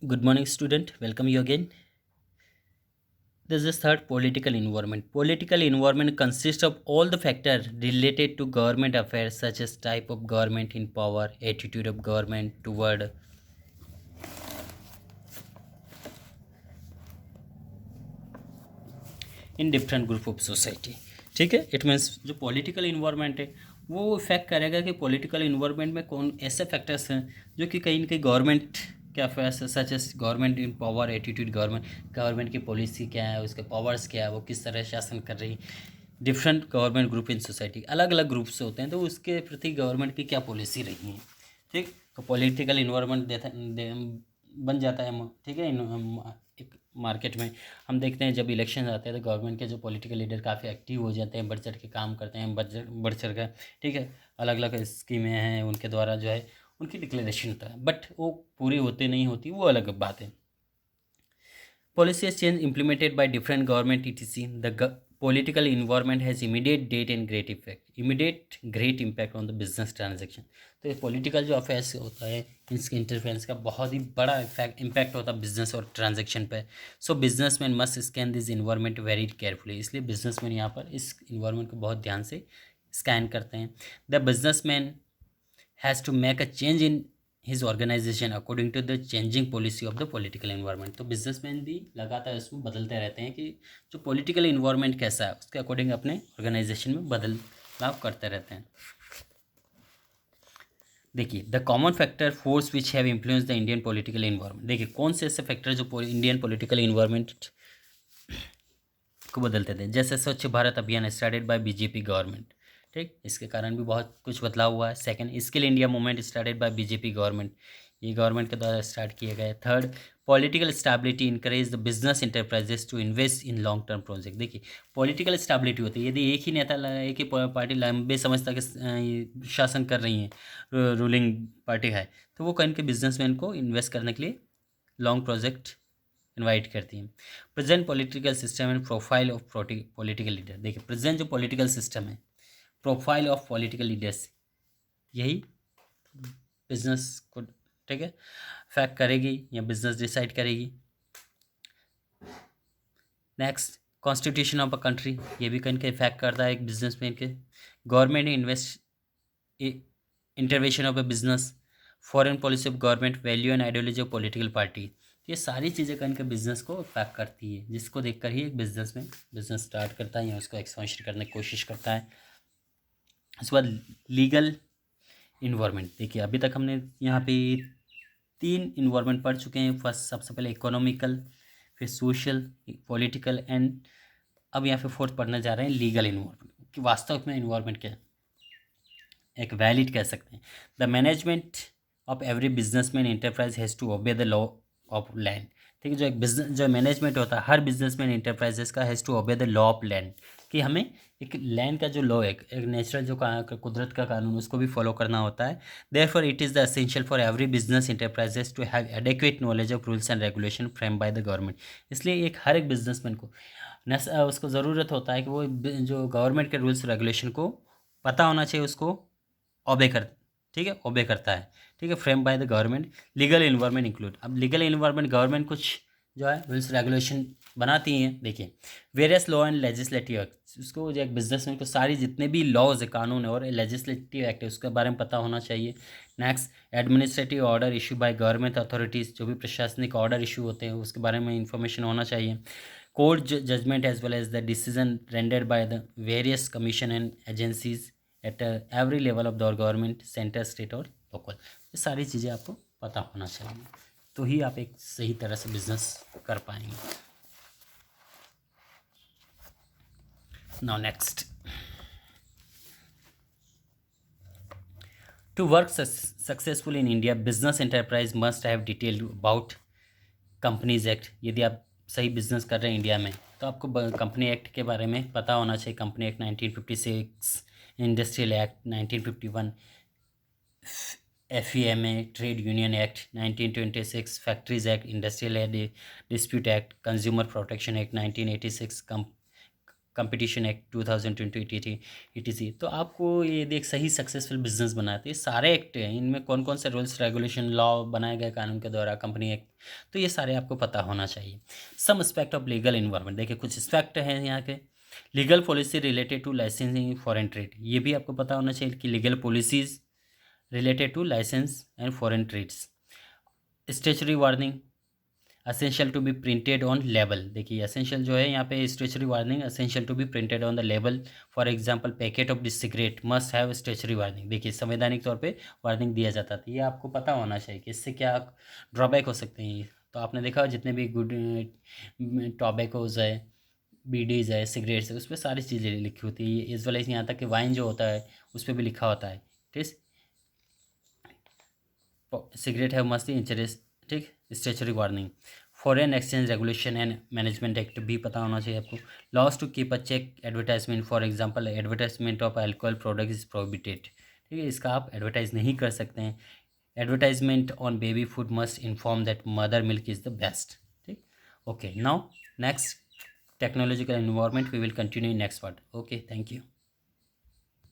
Good morning, student. Welcome you again. This is third political environment. Political environment consists of all the factors related to government affairs, such as type of government in power, attitude of government toward in different group of society. ठीक है, it means जो political environment है वो effect करेगा कि political environment में कौन ऐसे फैक्टर्स हैं जो कि कहीं ना कहीं गवर्नमेंट के affairs such as government in power attitude government की पॉलिसी क्या है, उसके पावर्स क्या है, वो किस तरह शासन कर रही है। Different government group in society अलग अलग ग्रुप से होते हैं, तो उसके प्रति गवर्नमेंट की क्या पॉलिसी रही है। ठीक, तो पॉलिटिकल इन्वायरमेंट बन जाता है। ठीक है, एक मार्केट में हम देखते हैं जब इलेक्शन आते हैं तो गवर्नमेंट के जो पॉलिटिकल लीडर काफ़ी एक्टिव हो जाते हैं, बढ़ चढ़ के काम करते हैं, बढ़ चढ़ कर। ठीक है, अलग अलग स्कीमें हैं उनके द्वारा जो है उनकी डिक्लेरेशन होता है, बट वो पूरी होती नहीं होती, वो अलग बात है। Policies change implemented by different government etc. The political environment has immediate date and great effect. Immediate great impact on the business transaction. तो ये पॉलिटिकल जो अफेयर्स होता है इसके इंटरफेरेंस का बहुत ही बड़ा इम्पैक्ट होता है बिजनेस और ट्रांजेक्शन पे। So businessman must scan this environment very carefully. इसलिए बिजनेसमैन यहाँ पर इस इन्वायरमेंट को बहुत ध्यान से स्कैन करते हैं। The businessman has to make a change in his organisation according to the changing policy of the political environment. तो बिजनेसमैन भी लगातार इसमें बदलते रहते हैं कि जो पॉलिटिकल इन्वायरमेंट कैसा है उसके अकॉर्डिंग अपने ऑर्गेनाइजेशन में बदलाव करते रहते हैं। देखिए, the common factor force which have influence the Indian political environment. देखिए कौन से ऐसे फैक्टर जो इंडियन पॉलिटिकल इन्वायरमेंट को बदलते थे। जैसे स्वच्छ भारत अभियान स्टार्टेड बाय बीजेपी गवर्नमेंट। ठीक, इसके कारण भी बहुत कुछ बदलाव हुआ है। Second, skill India movement started by BJP government, ये गवर्नमेंट के द्वारा स्टार्ट किए गए। Third, political stability encourage the business enterprises to invest in long term project. देखिए पॉलिटिकल स्टेबिलिटी होती है, यदि एक ही नेता एक ही पार्टी लंबे समय तक शासन कर रही है, रूलिंग पार्टी है, तो वो कहीं के बिजनेसमैन को इन्वेस्ट करने के लिए लॉन्ग प्रोजेक्ट इनवाइट करती हैं। Present political system and profile of political leader. देखिए प्रेजेंट जो पॉलिटिकल सिस्टम है, प्रोफाइल ऑफ पॉलिटिकल लीडर्स, यही बिजनेस को ठीक है फैक्ट करेगी या बिजनेस डिसाइड करेगी। Next, constitution of a country, ये भी कहीं के इफेक्ट करता है एक बिजनेसमैन के। Government invest intervention of a business, foreign policy of government, value and ideology of political party, ये सारी चीज़ें कहीं के बिजनेस को इफेक्ट करती है, जिसको देखकर ही एक बिजनेस में बिजनेस स्टार्ट करता है या उसको एक्सपेंशन करने की कोशिश करता है। उसके बाद लीगल इन्वायरमेंट। देखिए अभी तक हमने यहाँ पे 3 इन्वायरमेंट पढ़ चुके हैं। फर्स्ट सबसे पहले इकोनॉमिकल, फिर सोशल, पॉलिटिकल एंड अब यहाँ पे फोर्थ पढ़ने जा रहे हैं लीगल इन्वायरमेंट कि वास्तव में इन्वायरमेंट क्या है, एक वैलिड कह सकते हैं। The management of every businessman enterprise has to obey the law of land. ठीक है, जो एक बिजनेस जो मैनेजमेंट होता है हर बिजनेसमैन एंटरप्राइजेस का has to obey the law of land, कि हमें एक लैंड का जो लॉ है, एक नेचुरल जो कुदरत का कानून, उसको भी फॉलो करना होता है। Therefore it is the essential for every business enterprises to have adequate knowledge of rules and regulation frame by the government. इसलिए एक हर एक बिजनेसमैन को उसको ज़रूरत होता है कि वो जो गवर्नमेंट के रूल्स रेगुलेशन को पता होना चाहिए, उसको ओबे कर ठीक है ओबे करता है। ठीक है, frame by the government. Legal environment include, अब लीगल इन्वायरमेंट गवर्नमेंट कुछ जो है रूल्स रेगुलेशन बनाती हैं। देखिए various law and legislative act, उसको जो एक बिजनेसमैन को सारी जितने भी लॉज है, कानून है और लेजिस्लेटिव एक्ट है, उसके बारे में पता होना चाहिए। Next, administrative order issue by government authorities, जो भी प्रशासनिक ऑर्डर इशू होते हैं उसके बारे में इंफॉर्मेशन होना चाहिए। Court judgement as well as the decision rendered by the various commission and agencies at every level of the government, centre, state और लोकल, ये सारी चीज़ें आपको पता होना चाहिए, तो ही आप एक सही तरह से बिजनेस कर पाएंगे। Now next, to work successful in India business enterprise must have detailed about companies act. यदि आप सही बिजनेस कर रहे हैं इंडिया में तो आपको कंपनी एक्ट के बारे में पता होना चाहिए। Company act 1956, industrial act 1951, FEMA trade union act 1926, factories act, industrial dispute act, consumer protection act 1986, competition act 2020 ETC। तो आपको ये देख सही सक्सेसफुल बिजनेस बनाते ये सारे एक्ट हैं, इनमें कौन कौन से रूल्स रेगुलेशन लॉ बनाए गए कानून के द्वारा, कंपनी एक्ट, तो ये सारे आपको पता होना चाहिए। Some aspect of legal environment, देखिए कुछ एस्पेक्ट हैं यहाँ के। Legal policy related to licensing foreign trade, ये भी आपको पता होना चाहिए कि legal policies related to license and foreign trades. Statutory warning, essential to be printed on label, देखिए असेंशियल जो है यहाँ पे statutory warning, essential to be printed on the label. For example packet of this cigarette must have statutory warning, देखिए संवैधानिक तौर पे warning दिया जाता था, ये आपको पता होना चाहिए कि इससे क्या ड्रॉबैक हो सकते हैं। तो आपने देखा जितने भी गुड टॉबैकोज है, बीडीज है, सिगरेट्स है, उस पर सारी चीज़ें लिखी होती है, इस वाले यहाँ तक कि वाइन जो होता है उस पर भी लिखा होता है। ठीक, सिगरेट है मस्ट इंटरेस्ट, ठीक, statutory warning. Foreign exchange regulation and management act भी पता होना चाहिए आपको। Laws to keep a check advertisement, for example advertisement of alcohol product is prohibited, ठीक है, इसका आप एडवर्टाइज नहीं कर सकते हैं। Advertisement on baby food must inform that mother milk is the best, ठीक। Okay, now next technological environment we will continue in next part. Okay, thank you.